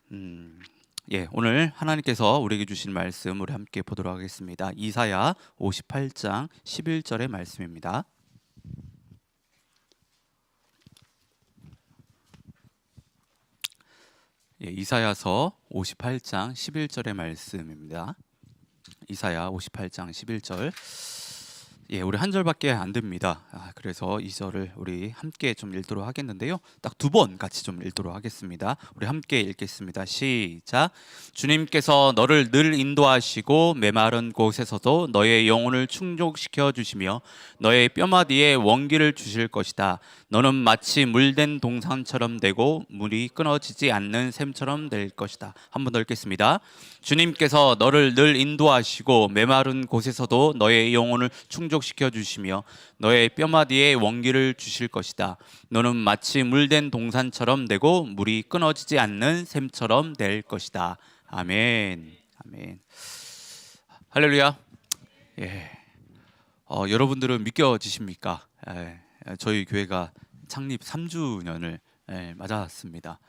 오늘 하나님께서 우리에게 주신 말씀 우리 함께 보도록 하겠습니다. 이사야 58장 11절의 말씀입니다. 이사야서 58장 11절의 말씀입니다. 이사야 58장 11절. 우리 한 절밖에 안 됩니다. 그래서 이 절을 우리 함께 좀 읽도록 하겠는데요. 딱 두 번 같이 좀 읽도록 하겠습니다. 우리 함께 읽겠습니다. 시작. 주님께서 너를 늘 인도하시고 메마른 곳에서도 너의 영혼을 충족시켜 주시며 너의 뼈마디에 원기를 주실 것이다. 너는 마치 물된 동산처럼 되고 물이 끊어지지 않는 샘처럼 될 것이다. 한 번 더 읽겠습니다. 주님께서 너를 늘 인도하시고 메마른 곳에서도 너의 영혼을 충족시켜 주시며 너의 뼈마디에 원기를 주실 것이다. 너는 마치 물된 동산처럼 되고 물이 끊어지지 않는 샘처럼 될 것이다. 아멘. 아멘. 할렐루야. 여러분들은 믿겨지십니까? 저희 교회가 창립 3주년을 맞았습니다.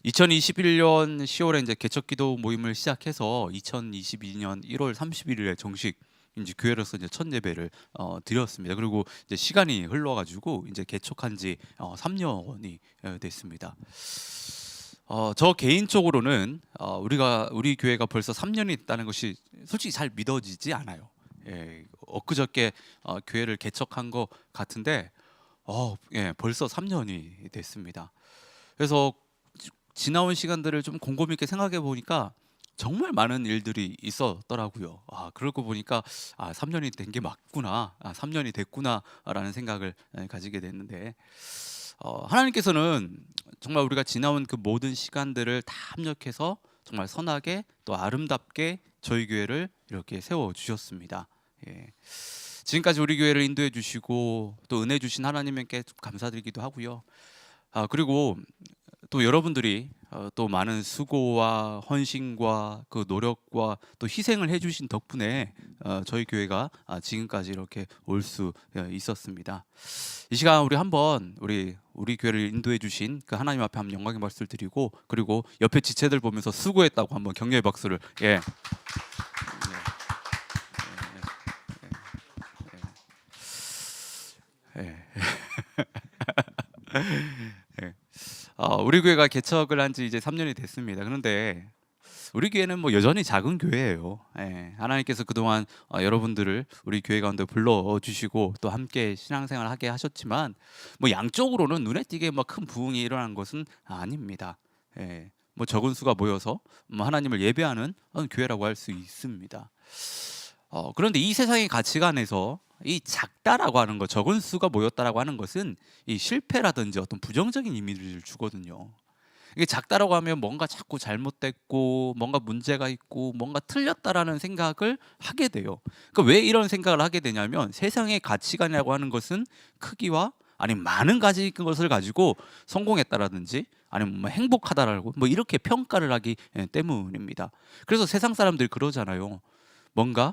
2021년 10월에 이제 개척기도 모임을 시작해서 2022년 1월 31일에 정식 이제 교회로서 이제 첫 예배를 드렸습니다. 그리고 이제 시간이 흘러가지고 이제 개척한 지 3년이 됐습니다. 저 개인적으로는 우리 교회가 벌써 3년이 있다는 것이 솔직히 잘 믿어지지 않아요. 엊그저께 교회를 개척한 것 같은데 벌써 3년이 됐습니다. 그래서 지나온 시간들을 좀 곰곰이 있게 생각해 보니까 정말 많은 일들이 있었더라고요. 그러고 보니까 3년이 된 게 맞구나, 3년이 됐구나라는 생각을 가지게 됐는데, 하나님께서는 정말 우리가 지나온 그 모든 시간들을 다 합력해서 정말 선하게 또 아름답게 저희 교회를 이렇게 세워 주셨습니다. 지금까지 우리 교회를 인도해 주시고 또 은혜 주신 하나님께 감사드리기도 하고요. 그리고 또 여러분들이 또 많은 수고와 헌신과 그 노력과 또 희생을 해주신 덕분에 저희 교회가 지금까지 이렇게 올 수 있었습니다. 이 시간 우리 한번 우리 교회를 인도해 주신 그 하나님 앞에 한번 영광의 박수를 드리고, 그리고 옆에 지체들 보면서 수고했다고 한번 격려의 박수를 우리 교회가 개척을 한 지 이제 3년이 됐습니다. 그런데 우리 교회는 뭐 여전히 작은 교회예요. 하나님께서 그동안 여러분들을 우리 교회 가운데 불러주시고 또 함께 신앙생활을 하게 하셨지만 뭐 양쪽으로는 눈에 띄게 뭐 큰 부흥이 일어난 것은 아닙니다. 뭐 적은 수가 모여서 뭐 하나님을 예배하는 교회라고 할 수 있습니다. 그런데 이 세상의 가치관에서 이 작다라고 하는 것, 적은 수가 모였다라고 하는 것은 이 실패라든지 어떤 부정적인 의미를 주거든요. 이게 작다라고 하면 뭔가 자꾸 잘못됐고 뭔가 문제가 있고 뭔가 틀렸다라는 생각을 하게 돼요. 그러니까 왜 이런 생각을 하게 되냐면 세상의 가치관이라고 하는 것은 크기와 아니면 많은 가진 것을 가지고 성공했다라든지 아니면 뭐 행복하다라고 뭐 이렇게 평가를 하기 때문입니다. 그래서 세상 사람들이 그러잖아요. 뭔가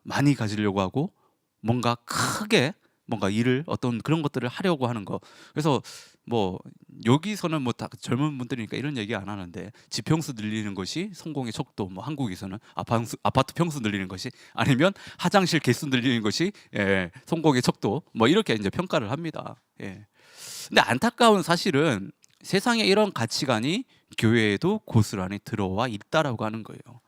많이 가지려고 하고 뭔가 크게 뭔가 일을 어떤 그런 것들을 하려고 하는 거. 그래서 뭐 여기서는 뭐 다 젊은 분들이니까 이런 얘기 안 하는데 지평수 늘리는 것이 성공의 척도, 뭐 한국에서는 아파트 평수 늘리는 것이, 아니면 화장실 개수 늘리는 것이 성공의 척도, 뭐 이렇게 이제 평가를 합니다. 근데 안타까운 사실은 세상에 이런 가치관이 교회에도 고스란히 들어와 있다라고 하는 거예요.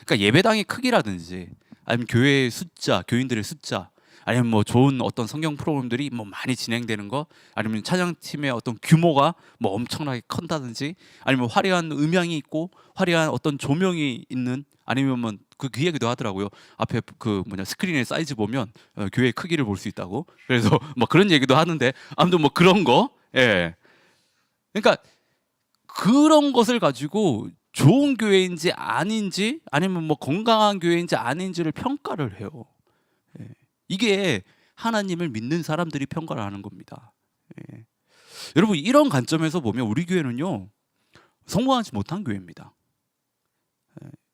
그러니까 예배당의 크기라든지 아니면 교회의 숫자, 교인들의 숫자, 아니면 뭐 좋은 어떤 성경 프로그램들이 뭐 많이 진행되는 거, 아니면 찬양팀의 어떤 규모가 뭐 엄청나게 큰다든지, 아니면 화려한 음향이 있고 화려한 어떤 조명이 있는, 아니면 뭐 그 얘기도 하더라고요. 앞에 그 스크린의 사이즈 보면 교회의 크기를 볼 수 있다고. 그래서 뭐 그런 얘기도 하는데, 아무튼 뭐 그런 거, 그러니까 그런 것을 가지고 좋은 교회인지 아닌지, 아니면 뭐 건강한 교회인지 아닌지를 평가를 해요. 이게 하나님을 믿는 사람들이 평가를 하는 겁니다. 여러분, 이런 관점에서 보면 우리 교회는요 성공하지 못한 교회입니다.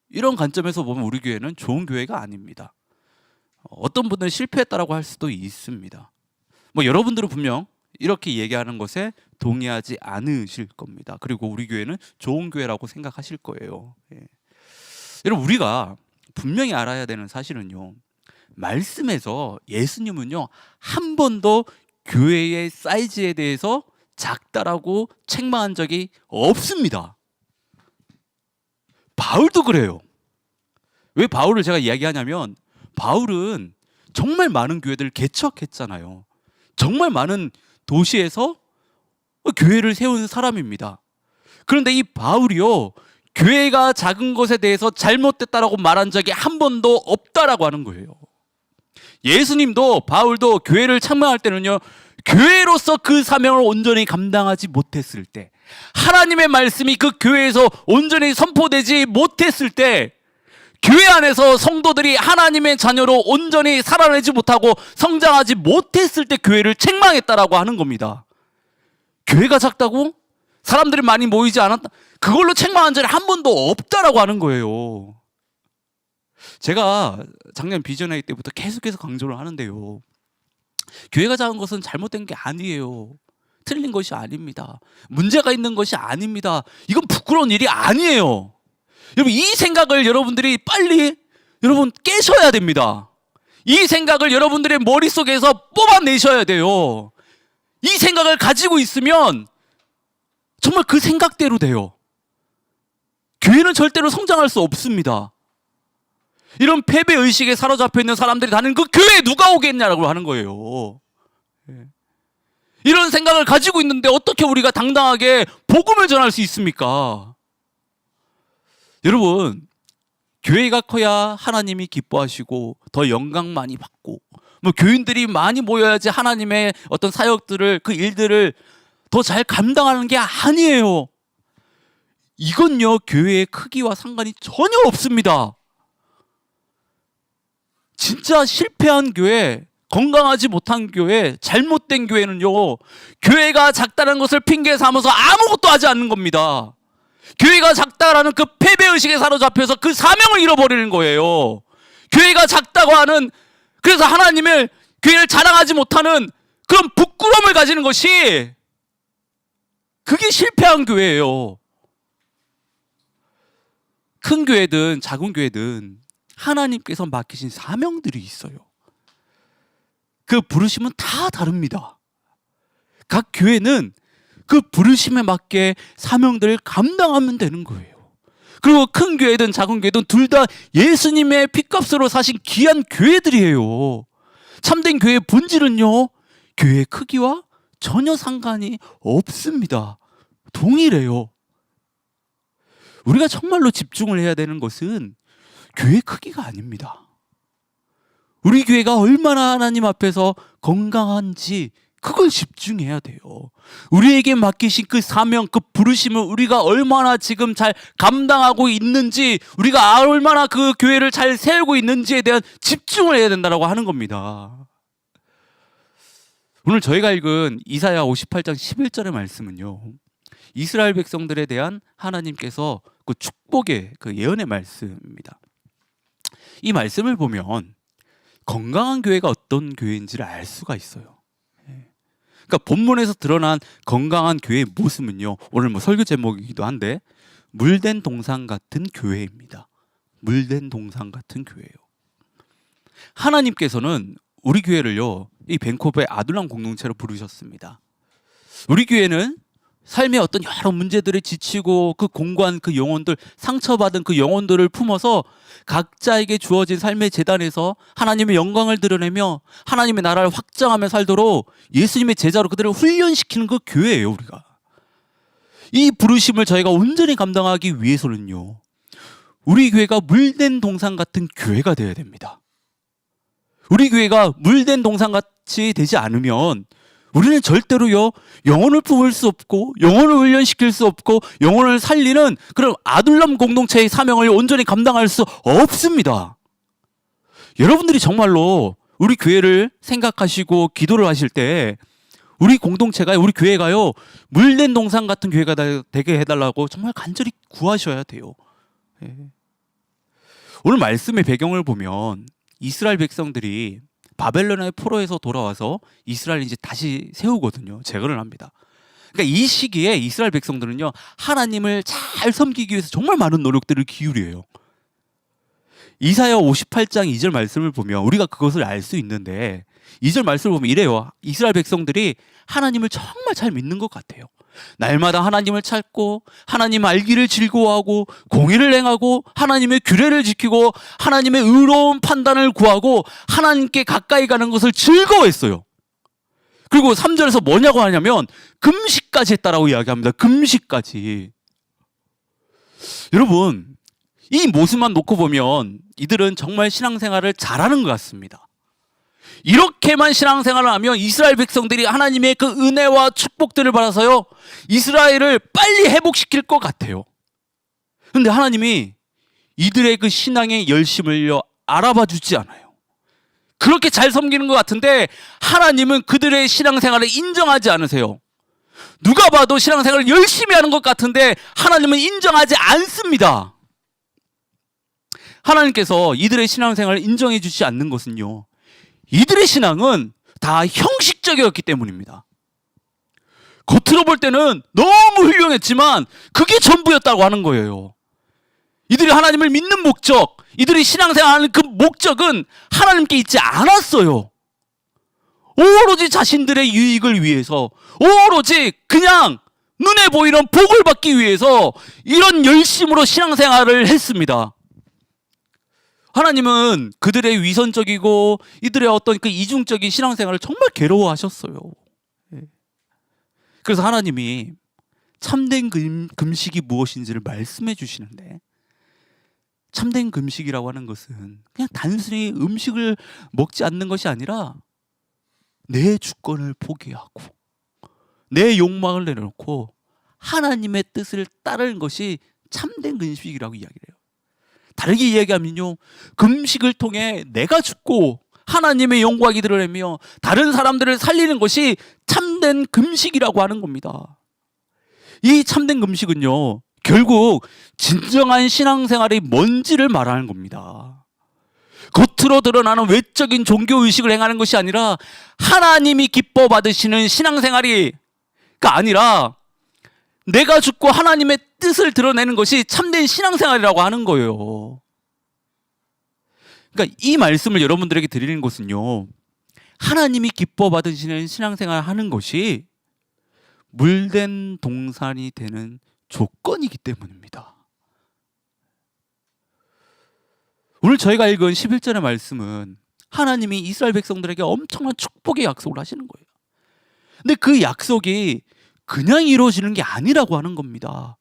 이런 관점에서 보면 우리 교회는 좋은 교회가 아닙니다. 어떤 분들은 실패했다라고 할 수도 있습니다. 뭐 여러분들은 분명 이렇게 얘기하는 것에 동의하지 않으실 겁니다. 그리고 우리 교회는 좋은 교회라고 생각하실 거예요. 예. 여러분, 우리가 분명히 알아야 되는 사실은요, 말씀에서 예수님은요 한 번도 교회의 사이즈에 대해서 작다라고 책망한 적이 없습니다. 바울도 그래요. 왜 바울을 제가 이야기하냐면, 바울은 정말 많은 교회들을 개척했잖아요. 정말 많은 도시에서 교회를 세운 사람입니다. 그런데 이 바울이요, 교회가 작은 것에 대해서 잘못됐다라고 말한 적이 한 번도 없다라고 하는 거예요. 예수님도 바울도 교회를 창망할 때는요, 교회로서 그 사명을 온전히 감당하지 못했을 때, 하나님의 말씀이 그 교회에서 온전히 선포되지 못했을 때, 교회 안에서 성도들이 하나님의 자녀로 온전히 살아내지 못하고 성장하지 못했을 때 교회를 책망했다라고 하는 겁니다. 교회가 작다고? 사람들이 많이 모이지 않았다? 그걸로 책망한 적이 한 번도 없다라고 하는 거예요. 제가 작년 비전회의 때부터 계속해서 강조를 하는데요, 교회가 작은 것은 잘못된 게 아니에요. 틀린 것이 아닙니다. 문제가 있는 것이 아닙니다. 이건 부끄러운 일이 아니에요. 여러분, 이 생각을 여러분들이 빨리 깨셔야 됩니다. 이 생각을 여러분들의 머릿속에서 뽑아내셔야 돼요. 이 생각을 가지고 있으면 정말 그 생각대로 돼요. 교회는 절대로 성장할 수 없습니다. 이런 패배의식에 사로잡혀 있는 사람들이 다니는 그 교회에 누가 오겠냐라고 하는 거예요. 이런 생각을 가지고 있는데 어떻게 우리가 당당하게 복음을 전할 수 있습니까? 여러분, 교회가 커야 하나님이 기뻐하시고 더 영광 많이 받고, 교인들이 많이 모여야지 하나님의 어떤 사역들을, 그 일들을 더 잘 감당하는 게 아니에요. 이건요, 교회의 크기와 상관이 전혀 없습니다. 진짜 실패한 교회, 건강하지 못한 교회, 잘못된 교회는요, 교회가 작다는 것을 핑계 삼아서 아무것도 하지 않는 겁니다. 교회가 작다라는 그 패배의식에 사로잡혀서 그 사명을 잃어버리는 거예요. 교회가 작다고 하는, 그래서 하나님을, 교회를 자랑하지 못하는 그런 부끄러움을 가지는 것이, 그게 실패한 교회예요. 큰 교회든 작은 교회든 하나님께서 맡기신 사명들이 있어요. 그 부르심은 다 다릅니다. 각 교회는 그 부르심에 맞게 사명들을 감당하면 되는 거예요. 그리고 큰 교회든 작은 교회든 둘 다 예수님의 핏값으로 사신 귀한 교회들이에요. 참된 교회의 본질은요, 교회의 크기와 전혀 상관이 없습니다. 동일해요. 우리가 정말로 집중을 해야 되는 것은 교회 크기가 아닙니다. 우리 교회가 얼마나 하나님 앞에서 건강한지, 그걸 집중해야 돼요. 우리에게 맡기신 그 사명, 그 부르심을 우리가 얼마나 지금 잘 감당하고 있는지, 우리가 얼마나 그 교회를 잘 세우고 있는지에 대한 집중을 해야 된다고 하는 겁니다. 오늘 저희가 읽은 이사야 58장 11절의 말씀은요, 이스라엘 백성들에 대한 하나님께서 그 축복의 그 예언의 말씀입니다. 이 말씀을 보면 건강한 교회가 어떤 교회인지를 알 수가 있어요. 그러니까 본문에서 드러난 건강한 교회의 모습은요, 오늘 설교 제목이기도 한데, 물된 동상 같은 교회입니다. 물된 동상 같은 교회예요. 하나님께서는 우리 교회를요, 이 밴쿠버의 아둘람 공동체로 부르셨습니다. 우리 교회는 삶의 어떤 여러 문제들에 지치고 그 공고한 그 영혼들, 상처받은 그 영혼들을 품어서 각자에게 주어진 삶의 재단에서 하나님의 영광을 드러내며 하나님의 나라를 확장하며 살도록 예수님의 제자로 그들을 훈련시키는 그 교회예요, 우리가. 이 부르심을 저희가 온전히 감당하기 위해서는요, 우리 교회가 물된 동상 같은 교회가 되어야 됩니다. 우리 교회가 물된 동상같이 되지 않으면 우리는 절대로요, 영혼을 품을 수 없고 영혼을 훈련시킬 수 없고 영혼을 살리는 그런 아둘람 공동체의 사명을 온전히 감당할 수 없습니다. 여러분들이 정말로 우리 교회를 생각하시고 기도를 하실 때 우리 공동체가, 우리 교회가요, 물된 동상 같은 교회가 되게 해달라고 정말 간절히 구하셔야 돼요. 오늘 말씀의 배경을 보면 이스라엘 백성들이 바벨론의 포로에서 돌아와서 이스라엘 이제 다시 세우거든요. 재건을 합니다. 그러니까 이 시기에 이스라엘 백성들은요, 하나님을 잘 섬기기 위해서 정말 많은 노력들을 기울여요. 이사야 58장 2절 말씀을 보면 우리가 그것을 알 수 있는데, 2절 말씀을 보면 이래요. 이스라엘 백성들이 하나님을 정말 잘 믿는 것 같아요. 날마다 하나님을 찾고 하나님 알기를 즐거워하고 공의를 행하고 하나님의 규례를 지키고 하나님의 의로운 판단을 구하고 하나님께 가까이 가는 것을 즐거워했어요. 그리고 3절에서 뭐냐고 하냐면 금식까지 했다라고 이야기합니다. 금식까지. 여러분, 이 모습만 놓고 보면 이들은 정말 신앙생활을 잘하는 것 같습니다. 이렇게만 신앙생활을 하면 이스라엘 백성들이 하나님의 그 은혜와 축복들을 받아서요, 이스라엘을 빨리 회복시킬 것 같아요. 그런데 하나님이 이들의 그 신앙의 열심을요, 알아봐 주지 않아요. 그렇게 잘 섬기는 것 같은데 하나님은 그들의 신앙생활을 인정하지 않으세요. 누가 봐도 신앙생활을 열심히 하는 것 같은데 하나님은 인정하지 않습니다. 하나님께서 이들의 신앙생활을 인정해 주지 않는 것은요, 이들의 신앙은 다 형식적이었기 때문입니다. 겉으로 볼 때는 너무 훌륭했지만 그게 전부였다고 하는 거예요. 이들이 하나님을 믿는 목적, 이들이 신앙생활하는 그 목적은 하나님께 있지 않았어요. 오로지 자신들의 유익을 위해서, 오로지 그냥 눈에 보이는 복을 받기 위해서 이런 열심으로 신앙생활을 했습니다. 하나님은 그들의 위선적이고 이들의 어떤 그 이중적인 신앙생활을 정말 괴로워하셨어요. 그래서 하나님이 참된 금식이 무엇인지를 말씀해 주시는데, 참된 금식이라고 하는 것은 그냥 단순히 음식을 먹지 않는 것이 아니라 내 주권을 포기하고 내 욕망을 내려놓고 하나님의 뜻을 따르는 것이 참된 금식이라고 이야기를 해요. 다르게 이야기하면요, 금식을 통해 내가 죽고 하나님의 영광이 드러내며 다른 사람들을 살리는 것이 참된 금식이라고 하는 겁니다. 이 참된 금식은요, 결국 진정한 신앙생활이 뭔지를 말하는 겁니다. 겉으로 드러나는 외적인 종교의식을 행하는 것이 아니라 하나님이 기뻐 받으시는 신앙생활이 아니라 내가 죽고 하나님의 뜻을 드러내는 것이 참된 신앙생활이라고 하는 거예요. 그러니까 이 말씀을 여러분들에게 드리는 것은요, 하나님이 기뻐 받으시는 신앙생활을 하는 것이 물된 동산이 되는 조건이기 때문입니다. 오늘 저희가 읽은 11절의 말씀은 하나님이 이스라엘 백성들에게 엄청난 축복의 약속을 하시는 거예요. 근데 그 약속이 그냥 이루어지는 게 아니라고 하는 겁니다.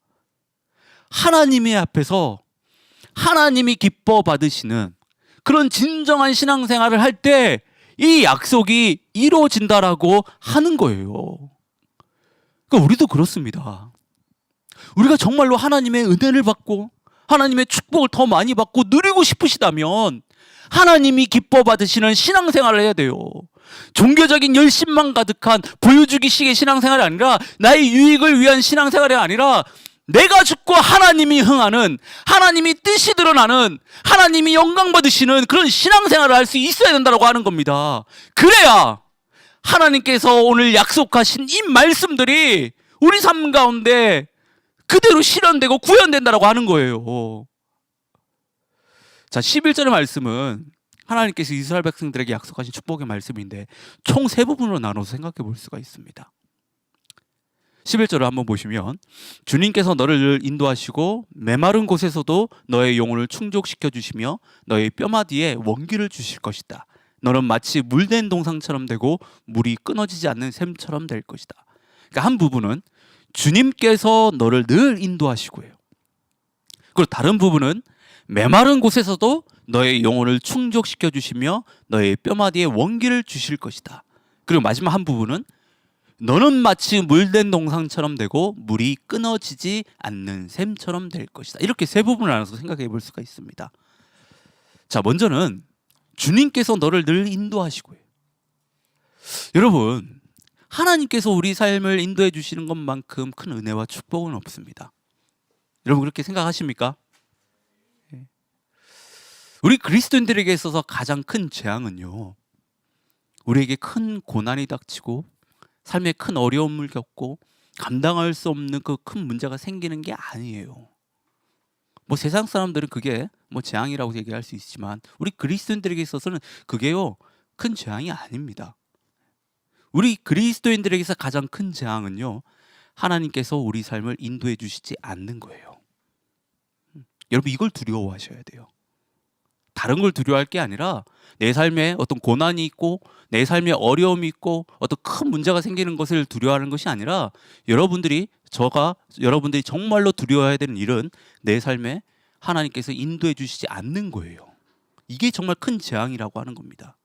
하나님의 앞에서 하나님이 기뻐 받으시는 그런 진정한 신앙생활을 할 때 이 약속이 이루어진다라고 하는 거예요. 그러니까 우리도 그렇습니다. 우리가 정말로 하나님의 은혜를 받고 하나님의 축복을 더 많이 받고 누리고 싶으시다면 하나님이 기뻐 받으시는 신앙생활을 해야 돼요. 종교적인 열심만 가득한 보여주기식의 신앙생활이 아니라, 나의 유익을 위한 신앙생활이 아니라 내가 죽고 하나님이 흥하는, 하나님이 뜻이 드러나는, 하나님이 영광 받으시는 그런 신앙생활을 할 수 있어야 된다고 하는 겁니다. 그래야 하나님께서 오늘 약속하신 이 말씀들이 우리 삶 가운데 그대로 실현되고 구현된다고 하는 거예요. 자, 11절의 말씀은 하나님께서 이스라엘 백성들에게 약속하신 축복의 말씀인데 총 3부분으로 나눠서 생각해 볼 수가 있습니다. 11절을 한번 보시면, 주님께서 너를 늘 인도하시고 메마른 곳에서도 너의 영혼을 충족시켜 주시며 너의 뼈마디에 원기를 주실 것이다. 너는 마치 물된 동상처럼 되고 물이 끊어지지 않는 샘처럼 될 것이다. 그러니까 한 부분은 주님께서 너를 늘 인도하시고요. 그리고 다른 부분은 메마른 곳에서도 너의 영혼을 충족시켜 주시며 너의 뼈마디에 원기를 주실 것이다. 그리고 마지막 한 부분은 너는 마치 물된 동상처럼 되고 물이 끊어지지 않는 샘처럼 될 것이다. 이렇게 3부분을 나눠서 생각해 볼 수가 있습니다. 자, 먼저는 주님께서 너를 늘 인도하시고요. 여러분, 하나님께서 우리 삶을 인도해 주시는 것만큼 큰 은혜와 축복은 없습니다. 여러분 그렇게 생각하십니까? 우리 그리스도인들에게 있어서 가장 큰 재앙은요, 우리에게 큰 고난이 닥치고 삶에 큰 어려움을 겪고 감당할 수 없는 그 큰 문제가 생기는 게 아니에요. 뭐 세상 사람들은 그게 뭐 재앙이라고 얘기할 수 있지만 우리 그리스도인들에게 있어서는 그게요 큰 재앙이 아닙니다. 우리 그리스도인들에게서 가장 큰 재앙은요, 하나님께서 우리 삶을 인도해 주시지 않는 거예요. 여러분, 이걸 두려워하셔야 돼요. 다른 걸 두려워할 게 아니라 내 삶에 어떤 고난이 있고 내 삶에 어려움이 있고 어떤 큰 문제가 생기는 것을 두려워하는 것이 아니라 여러분들이 정말로 두려워해야 되는 일은 내 삶에 하나님께서 인도해 주시지 않는 거예요. 이게 정말 큰 재앙이라고 하는 겁니다.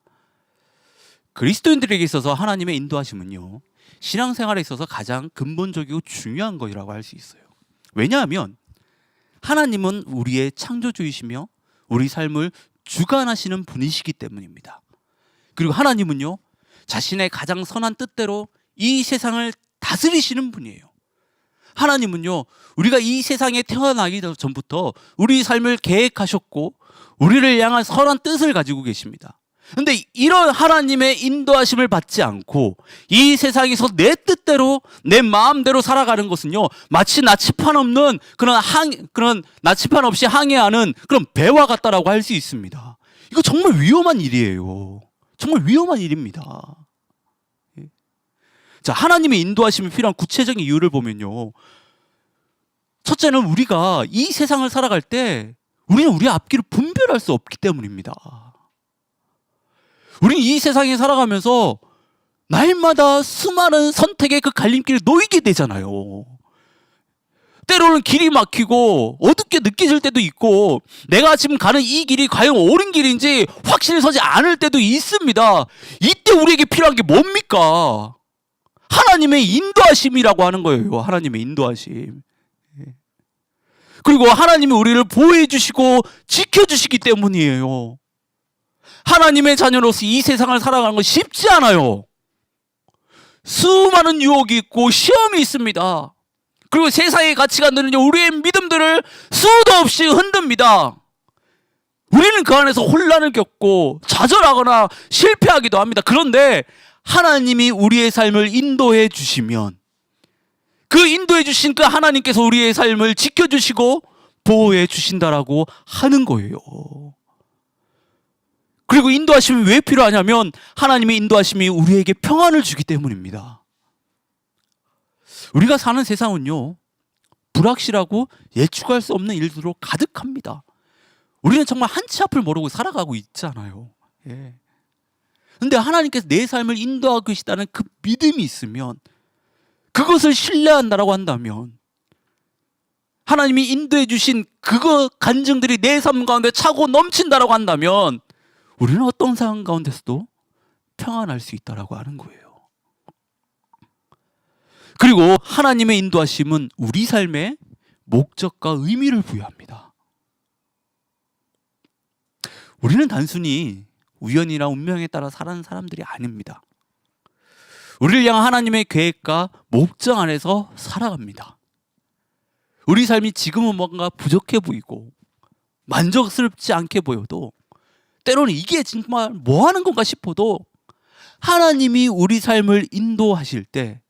그리스도인들에게 있어서 하나님의 인도하심은요, 신앙생활에 있어서 가장 근본적이고 중요한 것이라고 할 수 있어요. 왜냐하면 하나님은 우리의 창조주이시며 우리 삶을 주관하시는 분이시기 때문입니다. 그리고 하나님은요, 자신의 가장 선한 뜻대로 이 세상을 다스리시는 분이에요. 하나님은요, 우리가 이 세상에 태어나기 전부터 우리 삶을 계획하셨고 우리를 향한 선한 뜻을 가지고 계십니다. 근데 이런 하나님의 인도하심을 받지 않고 이 세상에서 내 뜻대로 내 마음대로 살아가는 것은요, 마치 나치판 없는 그런 나치판 없이 항해하는 그런 배와 같다라고 할 수 있습니다. 이거 정말 위험한 일이에요. 정말 위험한 일입니다. 자, 하나님의 인도하심이 필요한 구체적인 이유를 보면요, 첫째는 우리가 이 세상을 살아갈 때 우리는 우리의 앞길을 분별할 수 없기 때문입니다. 우리는 이 세상에 살아가면서 날마다 수많은 선택의 그 갈림길을 놓이게 되잖아요. 때로는 길이 막히고 어둡게 느껴질 때도 있고 내가 지금 가는 이 길이 과연 옳은 길인지 확신이 서지 않을 때도 있습니다. 이때 우리에게 필요한 게 뭡니까? 하나님의 인도하심이라고 하는 거예요. 하나님의 인도하심. 그리고 하나님이 우리를 보호해 주시고 지켜주시기 때문이에요. 하나님의 자녀로서 이 세상을 살아가는 건 쉽지 않아요. 수많은 유혹이 있고 시험이 있습니다. 그리고 세상의 가치관들은요, 우리의 믿음들을 수도 없이 흔듭니다. 우리는 그 안에서 혼란을 겪고 좌절하거나 실패하기도 합니다. 그런데 하나님이 우리의 삶을 인도해 주시면 그 인도해 주신 그 하나님께서 우리의 삶을 지켜주시고 보호해 주신다라고 하는 거예요. 그리고 인도하심이 왜 필요하냐면 하나님의 인도하심이 우리에게 평안을 주기 때문입니다. 우리가 사는 세상은요, 불확실하고 예측할 수 없는 일들로 가득합니다. 우리는 정말 한치 앞을 모르고 살아가고 있잖아요. 그런데 하나님께서 내 삶을 인도하고 계시다는 그 믿음이 있으면, 그것을 신뢰한다라고 한다면, 하나님이 인도해 주신 그거 간증들이 내 삶 가운데 차고 넘친다라고 한다면 우리는 어떤 상황 가운데서도 평안할 수 있다라고 하는 거예요. 그리고 하나님의 인도하심은 우리 삶에 목적과 의미를 부여합니다. 우리는 단순히 우연이나 운명에 따라 살아가는 사람들이 아닙니다. 우리를 향한 하나님의 계획과 목적 안에서 살아갑니다. 우리 삶이 지금은 뭔가 부족해 보이고 만족스럽지 않게 보여도, 때로는 이게 정말 뭐 하는 건가 싶어도 하나님이 우리 삶을 인도하실 때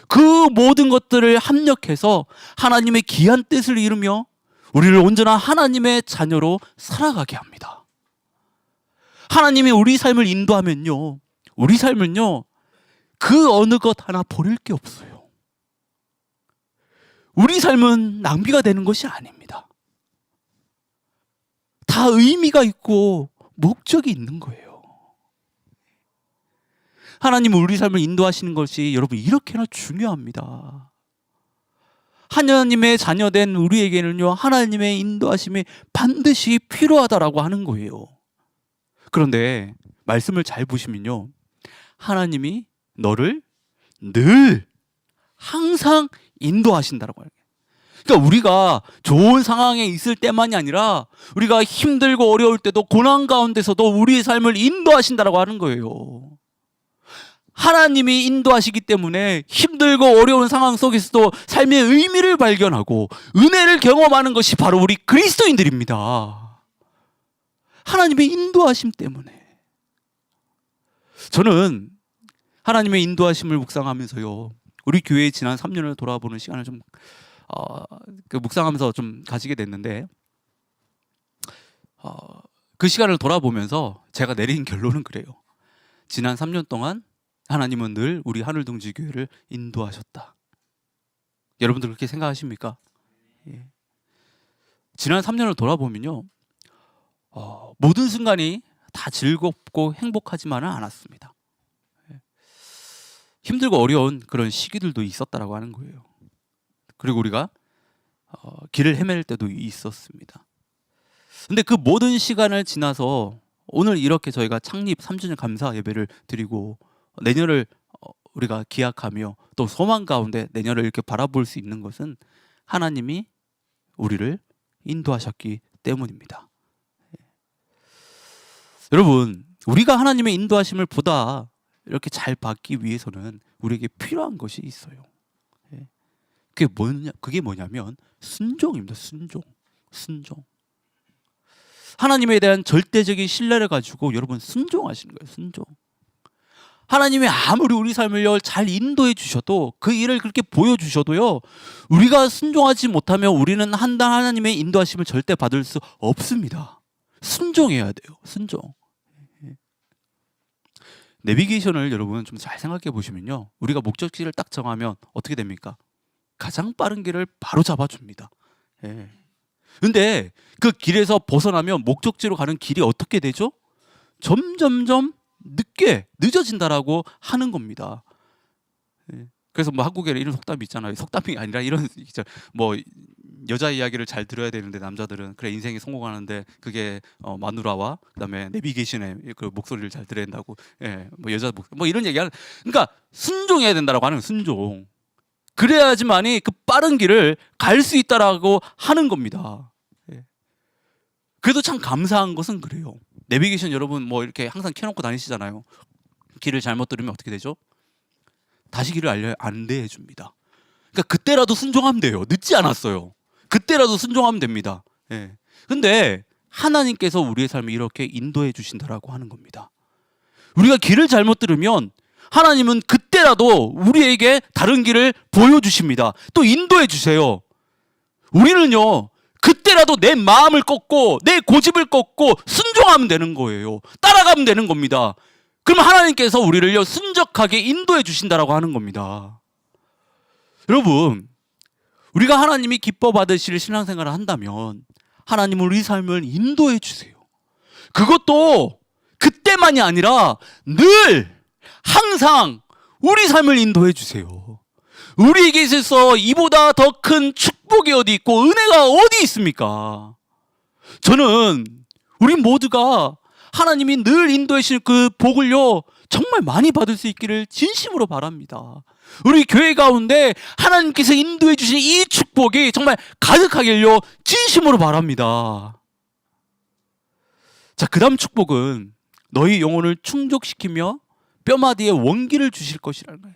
그 모든 것들을 합력해서 하나님의 귀한 뜻을 이루며 우리를 온전한 하나님의 자녀로 살아가게 합니다. 하나님이 우리 삶을 인도하면요, 우리 삶은요, 그 어느 것 하나 버릴 게 없어요. 우리 삶은 낭비가 되는 것이 아닙니다. 다 의미가 있고 목적이 있는 거예요. 하나님은 우리 삶을 인도하시는 것이 여러분 이렇게나 중요합니다. 하나님의 자녀된 우리에게는요, 하나님의 인도하심이 반드시 필요하다라고 하는 거예요. 그런데 말씀을 잘 보시면요, 하나님이 너를 늘 항상 인도하신다라고 해요. 그러니까 우리가 좋은 상황에 있을 때만이 아니라 우리가 힘들고 어려울 때도, 고난 가운데서도 우리의 삶을 인도하신다라고 하는 거예요. 하나님이 인도하시기 때문에 힘들고 어려운 상황 속에서도 삶의 의미를 발견하고 은혜를 경험하는 것이 바로 우리 그리스도인들입니다. 하나님의 인도하심 때문에. 저는 하나님의 인도하심을 묵상하면서요, 우리 교회의 지난 3년을 돌아보는 시간을 좀 묵상하면서 좀 가지게 됐는데, 그 시간을 돌아보면서 제가 내린 결론은 그래요. 지난 3년 동안 하나님은 늘 우리 하늘동지교회를 인도하셨다. 여러분들 그렇게 생각하십니까? 예. 지난 3년을 돌아보면요, 모든 순간이 다 즐겁고 행복하지만은 않았습니다. 예. 힘들고 어려운 그런 시기들도 있었다라고 하는 거예요. 그리고 우리가 길을 헤맬 때도 있었습니다. 근데 그 모든 시간을 지나서 오늘 이렇게 저희가 창립 3주년 감사 예배를 드리고 내년을 우리가 기약하며 또 소망 가운데 내년을 이렇게 바라볼 수 있는 것은 하나님이 우리를 인도하셨기 때문입니다. 여러분, 우리가 하나님의 인도하심을 보다 이렇게 잘 받기 위해서는 우리에게 필요한 것이 있어요. 그게 뭐냐면 순종입니다. 순종. 하나님에 대한 절대적인 신뢰를 가지고 여러분 순종하시는 거예요. 순종. 하나님이 아무리 우리 삶을 잘 인도해 주셔도, 그 일을 그렇게 보여주셔도요, 우리가 순종하지 못하면 우리는 하나님의 인도하심을 절대 받을 수 없습니다. 순종해야 돼요. 순종. 내비게이션을 여러분 좀 잘 생각해 보시면요, 우리가 목적지를 딱 정하면 어떻게 됩니까? 가장 빠른 길을 바로 잡아줍니다. 근데 그 길에서 벗어나면 목적지로 가는 길이 어떻게 되죠? 점점점 늦어진다라고 하는 겁니다. 그래서 뭐 한국에는 이런 속담이 있잖아요. 속담이 아니라 이런 뭐 여자 이야기를 잘 들어야 되는데 남자들은 그래 인생에 성공하는데 그게 마누라와 그다음에 내비게이션의 그 목소리를 잘 들어야 된다고. 뭐 여자 뭐 이런 얘기하는. 그러니까 순종해야 된다라고 하는 순종. 그래야지만이 그 빠른 길을 갈 수 있다라고 하는 겁니다. 그래도 참 감사한 것은 그래요. 내비게이션 여러분 뭐 이렇게 항상 켜놓고 다니시잖아요. 길을 잘못 들으면 어떻게 되죠? 다시 길을 안내해 줍니다. 그러니까 그때라도 순종하면 돼요. 늦지 않았어요. 그때라도 순종하면 됩니다. 근데 하나님께서 우리의 삶을 이렇게 인도해 주신다라고 하는 겁니다. 우리가 길을 잘못 들으면 하나님은 그때라도 우리에게 다른 길을 보여주십니다. 또 인도해 주세요. 우리는요, 그때라도 내 마음을 꺾고 내 고집을 꺾고 순종하면 되는 거예요. 따라가면 되는 겁니다. 그럼 하나님께서 우리를요 순적하게 인도해 주신다라고 하는 겁니다. 여러분, 우리가 하나님이 기뻐 받으실 신앙생활을 한다면 하나님은 우리 삶을 인도해 주세요. 그것도 그때만이 아니라 늘 항상 우리 삶을 인도해 주세요. 우리에게 있어서 이보다 더 큰 축복이 어디 있고 은혜가 어디 있습니까? 저는 우리 모두가 하나님이 늘 인도해 주시는 그 복을요 정말 많이 받을 수 있기를 진심으로 바랍니다. 우리 교회 가운데 하나님께서 인도해 주신 이 축복이 정말 가득하길요 진심으로 바랍니다. 자, 그 다음 축복은 너희 영혼을 충족시키며 뼈마디에 원기를 주실 것이라는 거예요.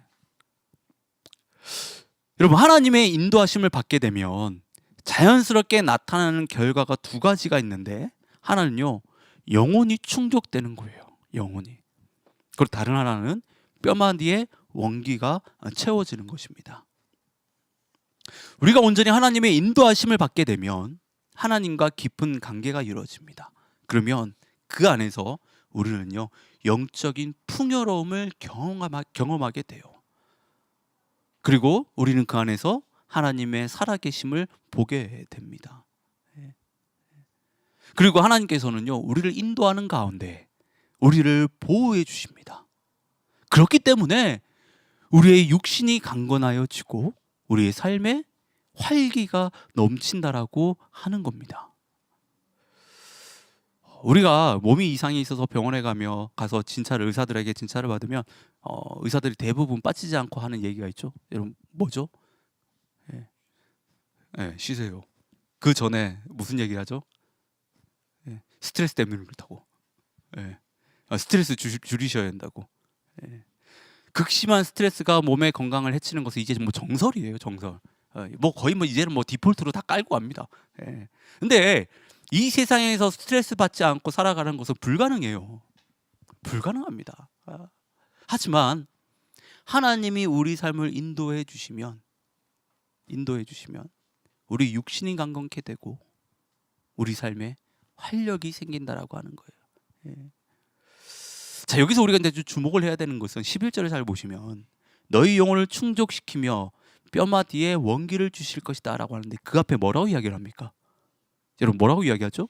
여러분, 하나님의 인도하심을 받게 되면 자연스럽게 나타나는 결과가 두 가지가 있는데, 하나는요 영혼이 충족되는 거예요. 영혼이. 그리고 다른 하나는 뼈마디에 원기가 채워지는 것입니다. 우리가 온전히 하나님의 인도하심을 받게 되면 하나님과 깊은 관계가 이루어집니다. 그러면 그 안에서 우리는요 영적인 풍요로움을 경험하게 돼요. 그리고 우리는 그 안에서 하나님의 살아계심을 보게 됩니다. 그리고 하나님께서는요 우리를 인도하는 가운데 우리를 보호해 주십니다. 그렇기 때문에 우리의 육신이 강건하여지고 우리의 삶에 활기가 넘친다라고 하는 겁니다. 우리가 몸이 이상이 있어서 병원에 가서 의사들에게 진찰을 받으면 의사들이 대부분 빠지지 않고 하는 얘기가 있죠. 여러분 뭐죠? 쉬세요. 그 전에 무슨 얘기를 하죠? 스트레스 때문에 그렇다고. 스트레스 줄이셔야 된다고. 극심한 스트레스가 몸의 건강을 해치는 것은 이제 뭐 정설이에요, 정설. 뭐 거의 뭐 이제는 뭐 디폴트로 다 깔고 갑니다. 근데 이 세상에서 스트레스 받지 않고 살아가는 것은 불가능해요. 불가능합니다. 하지만 하나님이 우리 삶을 인도해 주시면 우리 육신이 강건케 되고 우리 삶에 활력이 생긴다라고 하는 거예요. 예. 자, 여기서 우리가 이제 주목을 해야 되는 것은 11절을 잘 보시면 너희 영혼을 충족시키며 뼈마디에 원기를 주실 것이다 라고 하는데, 그 앞에 뭐라고 이야기를 합니까? 여러분, 뭐라고 이야기하죠?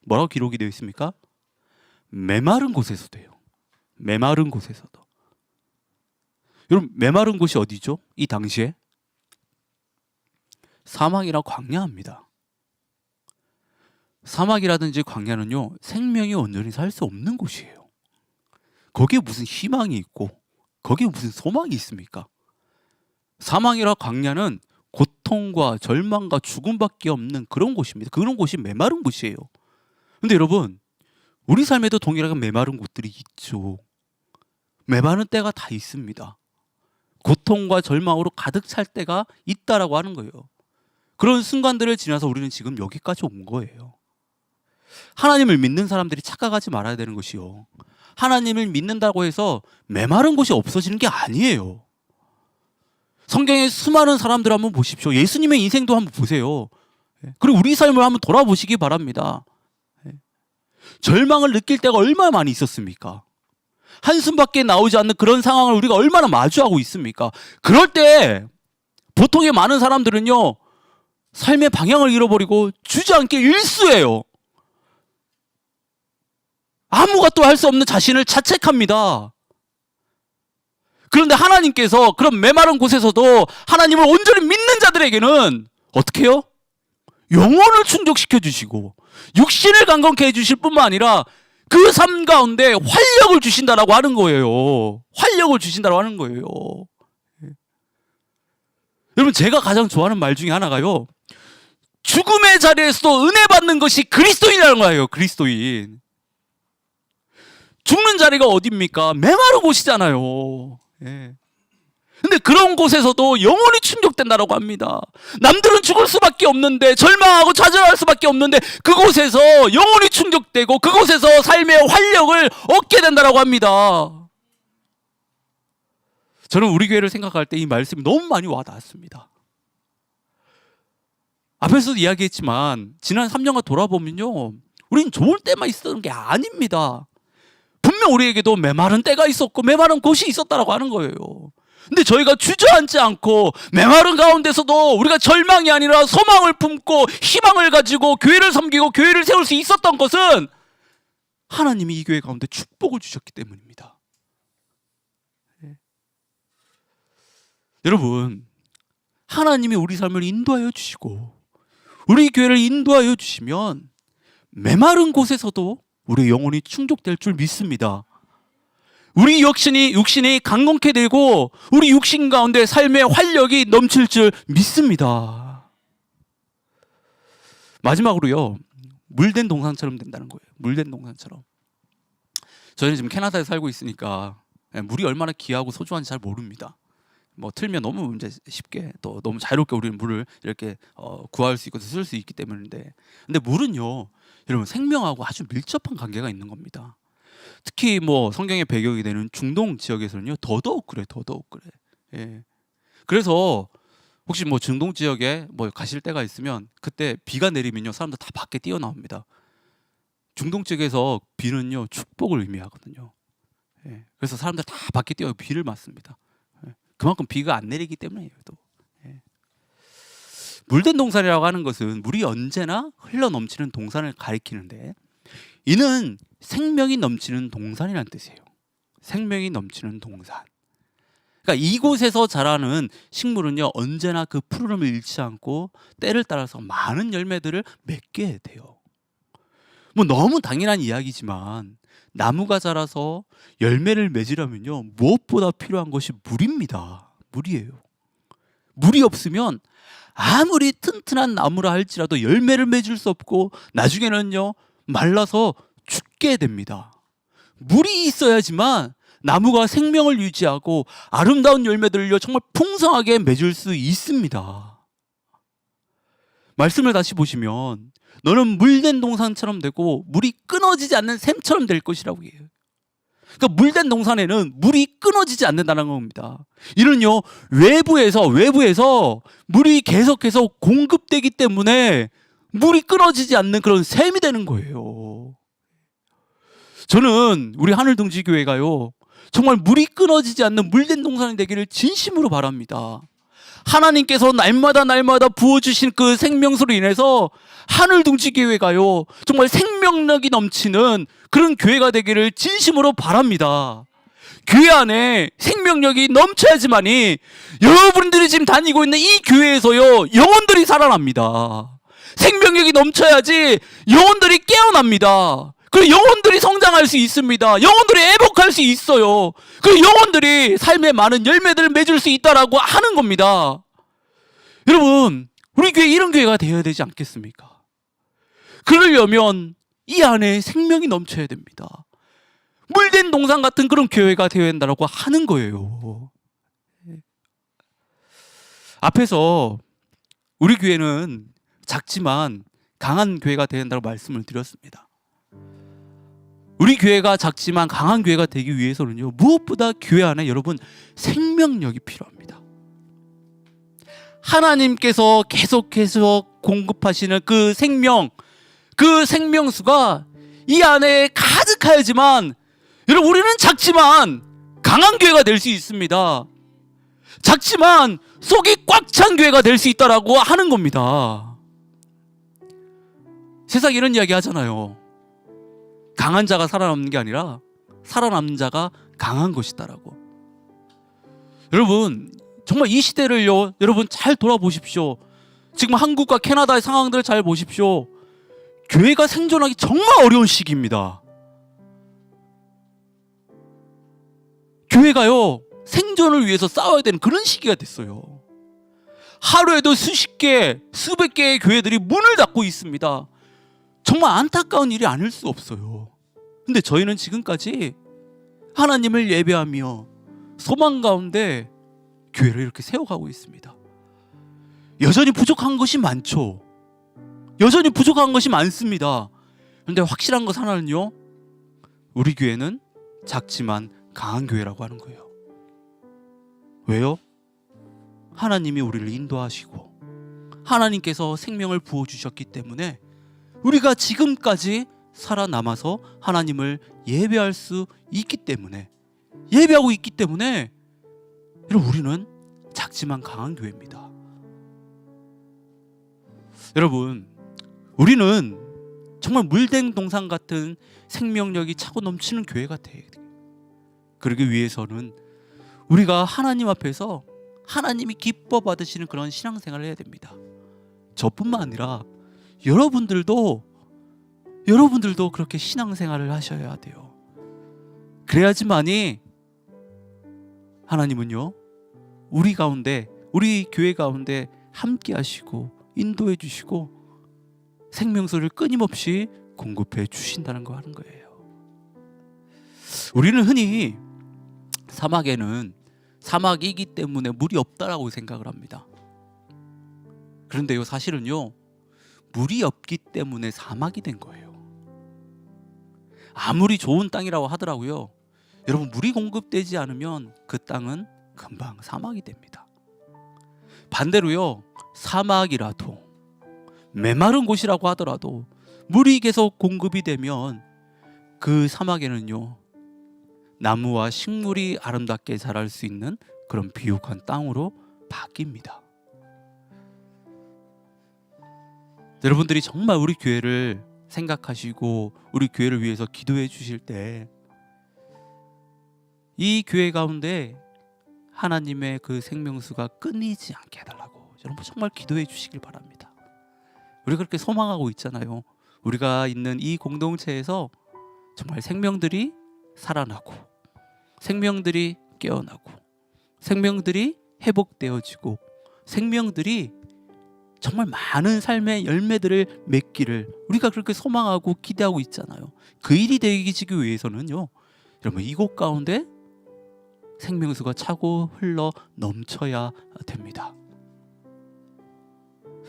뭐라고 기록이 되어 있습니까? 메마른 곳에서도요. 메마른 곳에서도. 여러분, 메마른 곳이 어디죠? 이 당시에 사막이나 광야입니다. 사막이라든지 광야는요, 생명이 온전히 살 수 없는 곳이에요. 거기에 무슨 희망이 있고 거기에 무슨 소망이 있습니까? 사막이나 광야는 고통과 절망과 죽음밖에 없는 그런 곳입니다. 그런 곳이 메마른 곳이에요. 근데 여러분, 우리 삶에도 동일하게 메마른 곳들이 있죠. 메마른 때가 다 있습니다. 고통과 절망으로 가득 찰 때가 있다라고 하는 거예요. 그런 순간들을 지나서 우리는 지금 여기까지 온 거예요. 하나님을 믿는 사람들이 착각하지 말아야 되는 것이요, 하나님을 믿는다고 해서 메마른 곳이 없어지는 게 아니에요. 성경의 수많은 사람들 한번 보십시오. 예수님의 인생도 한번 보세요. 그리고 우리 삶을 한번 돌아보시기 바랍니다. 절망을 느낄 때가 얼마나 많이 있었습니까? 한숨밖에 나오지 않는 그런 상황을 우리가 얼마나 마주하고 있습니까? 그럴 때 보통의 많은 사람들은요, 삶의 방향을 잃어버리고 주저앉게 일수예요. 아무것도 할 수 없는 자신을 자책합니다. 그런데 하나님께서 그런 메마른 곳에서도 하나님을 온전히 믿는 자들에게는 어떻게 해요? 영혼을 충족시켜 주시고 육신을 강건케 해주실 뿐만 아니라 그 삶 가운데 활력을 주신다라고 하는 거예요. 활력을 주신다라고 하는 거예요. 여러분, 제가 가장 좋아하는 말 중에 하나가요, 죽음의 자리에서도 은혜 받는 것이 그리스도인이라는 거예요. 그리스도인. 죽는 자리가 어디입니까? 메마른 곳이잖아요. 예. 근데 그런 곳에서도 영혼이 충족된다라고 합니다. 남들은 죽을 수밖에 없는데, 절망하고 좌절할 수밖에 없는데, 그곳에서 영혼이 충족되고 그곳에서 삶의 활력을 얻게 된다라고 합니다. 저는 우리 교회를 생각할 때 이 말씀이 너무 많이 와닿았습니다. 앞에서도 이야기했지만 지난 3년간 돌아보면요, 우리는 좋을 때만 있었던 게 아닙니다. 분명 우리에게도 메마른 때가 있었고 메마른 곳이 있었다라고 하는 거예요. 근데 저희가 주저앉지 않고 메마른 가운데서도 우리가 절망이 아니라 소망을 품고 희망을 가지고 교회를 섬기고 교회를 세울 수 있었던 것은 하나님이 이 교회 가운데 축복을 주셨기 때문입니다. 네. 여러분, 하나님이 우리 삶을 인도하여 주시고 우리 교회를 인도하여 주시면 메마른 곳에서도 우리 영혼이 충족될 줄 믿습니다. 우리 육신이 강건케 되고 우리 육신 가운데 삶의 활력이 넘칠 줄 믿습니다. 마지막으로요, 물된 동산처럼 된다는 거예요. 물된 동산처럼. 저희는 지금 캐나다에 살고 있으니까 물이 얼마나 귀하고 소중한지 잘 모릅니다. 뭐 틀면 너무 이제 쉽게 또 너무 자유롭게 우리는 물을 이렇게 구할 수 있고 쓸 수 있기 때문인데, 근데 물은요, 여러분, 생명하고 아주 밀접한 관계가 있는 겁니다. 특히 뭐 성경의 배경이 되는 중동 지역에서는요, 더더욱 그래. 예. 그래서 혹시 뭐 중동 지역에 뭐 가실 때가 있으면 그때 비가 내리면요, 사람들 다 밖에 뛰어나옵니다. 중동 지역에서 비는요, 축복을 의미하거든요. 예. 그래서 사람들 다 밖에 뛰어 비를 맞습니다. 예. 그만큼 비가 안 내리기 때문이에요. 또. 예. 물된 동산이라고 하는 것은 물이 언제나 흘러 넘치는 동산을 가리키는데, 이는 생명이 넘치는 동산이라는 뜻이에요. 생명이 넘치는 동산. 그러니까 이곳에서 자라는 식물은요, 언제나 그 푸르름을 잃지 않고 때를 따라서 많은 열매들을 맺게 돼요. 뭐 너무 당연한 이야기지만 나무가 자라서 열매를 맺으려면요, 무엇보다 필요한 것이 물입니다. 물이에요. 물이 없으면 아무리 튼튼한 나무라 할지라도 열매를 맺을 수 없고 나중에는요, 말라서 죽게 됩니다. 물이 있어야지만 나무가 생명을 유지하고 아름다운 열매들을요, 정말 풍성하게 맺을 수 있습니다. 말씀을 다시 보시면 너는 물된 동산처럼 되고 물이 끊어지지 않는 샘처럼 될 것이라고 해요. 그러니까 물된 동산에는 물이 끊어지지 않는다는 겁니다. 이는요, 외부에서 물이 계속해서 공급되기 때문에 물이 끊어지지 않는 그런 셈이 되는 거예요. 저는 우리 하늘둥지교회가요, 정말 물이 끊어지지 않는 물된 동산이 되기를 진심으로 바랍니다. 하나님께서 날마다 부어주신 그 생명수로 인해서 하늘둥지교회가요, 정말 생명력이 넘치는 그런 교회가 되기를 진심으로 바랍니다. 교회 안에 생명력이 넘쳐야지만이 여러분들이 지금 다니고 있는 이 교회에서요, 영혼들이 살아납니다. 생명력이 넘쳐야지 영혼들이 깨어납니다. 그리고 영혼들이 성장할 수 있습니다. 영혼들이 회복할 수 있어요. 그리고 영혼들이 삶의 많은 열매들을 맺을 수 있다라고 하는 겁니다. 여러분, 우리 교회 이런 교회가 되어야 되지 않겠습니까? 그러려면 이 안에 생명이 넘쳐야 됩니다. 물된 동산 같은 그런 교회가 되어야 된다고 하는 거예요. 앞에서 우리 교회는 작지만 강한 교회가 되어야 된다고 말씀을 드렸습니다. 우리 교회가 작지만 강한 교회가 되기 위해서는요, 무엇보다 교회 안에 여러분 생명력이 필요합니다. 하나님께서 계속해서 공급하시는 그 생명, 그 생명수가 이 안에 가득하야지만 여러분, 우리는 작지만 강한 교회가 될 수 있습니다. 작지만 속이 꽉 찬 교회가 될 수 있다라고 하는 겁니다. 세상에 이런 이야기 하잖아요. 강한 자가 살아남는 게 아니라 살아남는 자가 강한 것이다라고. 여러분, 정말 이 시대를요, 여러분 잘 돌아보십시오. 지금 한국과 캐나다의 상황들을 잘 보십시오. 교회가 생존하기 정말 어려운 시기입니다. 교회가요, 생존을 위해서 싸워야 되는 그런 시기가 됐어요. 하루에도 수십 개, 수백 개의 교회들이 문을 닫고 있습니다. 정말 안타까운 일이 아닐 수 없어요. 근데 저희는 지금까지 하나님을 예배하며 소망 가운데 교회를 이렇게 세워가고 있습니다. 여전히 부족한 것이 많죠. 여전히 부족한 것이 많습니다. 그런데 확실한 것 하나는요, 우리 교회는 작지만 강한 교회라고 하는 거예요. 왜요? 하나님이 우리를 인도하시고 하나님께서 생명을 부어주셨기 때문에 우리가 지금까지 살아남아서 하나님을 예배할 수 있기 때문에, 예배하고 있기 때문에 여러분, 우리는 작지만 강한 교회입니다. 여러분, 우리는 정말 물된 동산 같은 생명력이 차고 넘치는 교회가 돼야 돼요. 그러기 위해서는 우리가 하나님 앞에서 하나님이 기뻐 받으시는 그런 신앙생활을 해야 됩니다. 저뿐만 아니라 여러분들도 그렇게 신앙생활을 하셔야 돼요. 그래야지만이 하나님은요, 우리 가운데, 우리 교회 가운데 함께 하시고 인도해 주시고 생명수를 끊임없이 공급해 주신다는 거 하는 거예요. 우리는 흔히 사막에는 사막이기 때문에 물이 없다라고 생각을 합니다. 그런데요, 사실은요, 물이 없기 때문에 사막이 된 거예요. 아무리 좋은 땅이라고 하더라고요, 여러분, 물이 공급되지 않으면 그 땅은 금방 사막이 됩니다. 반대로요, 사막이라도 메마른 곳이라고 하더라도 물이 계속 공급이 되면 그 사막에는요, 나무와 식물이 아름답게 자랄 수 있는 그런 비옥한 땅으로 바뀝니다. 여러분들이 정말 우리 교회를 생각하시고 우리 교회를 위해서 기도해 주실 때 이 교회 가운데 하나님의 그 생명수가 끊이지 않게 해달라고 여러분 정말 기도해 주시길 바랍니다. 우리가 그렇게 소망하고 있잖아요. 우리가 있는 이 공동체에서 정말 생명들이 살아나고 생명들이 깨어나고 생명들이 회복되어지고 생명들이 정말 많은 삶의 열매들을 맺기를 우리가 그렇게 소망하고 기대하고 있잖아요. 그 일이 되기 위해서는요, 여러분, 이곳 가운데 생명수가 차고 흘러 넘쳐야 됩니다.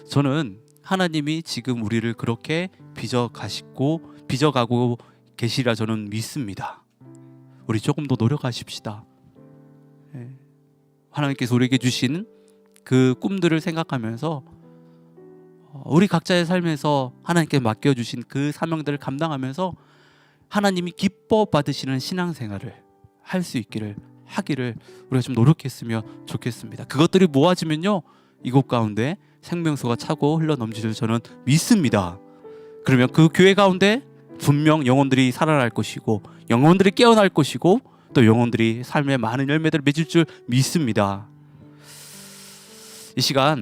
저는 하나님이 지금 우리를 그렇게 빚어가고 계시라 저는 믿습니다. 우리 조금 더 노력하십시다. 예. 하나님께서 우리에게 주신 그 꿈들을 생각하면서 우리 각자의 삶에서 하나님께 맡겨주신 그 사명들을 감당하면서 하나님이 기뻐 받으시는 신앙생활을 할 수 있기를 하기를 우리가 좀 노력했으면 좋겠습니다. 그것들이 모아지면요, 이곳 가운데 생명수가 차고 흘러 넘칠 줄 저는 믿습니다. 그러면 그 교회 가운데 분명 영혼들이 살아날 것이고, 영혼들이 깨어날 것이고, 또 영혼들이 삶의 많은 열매들을 맺을 줄 믿습니다. 이 시간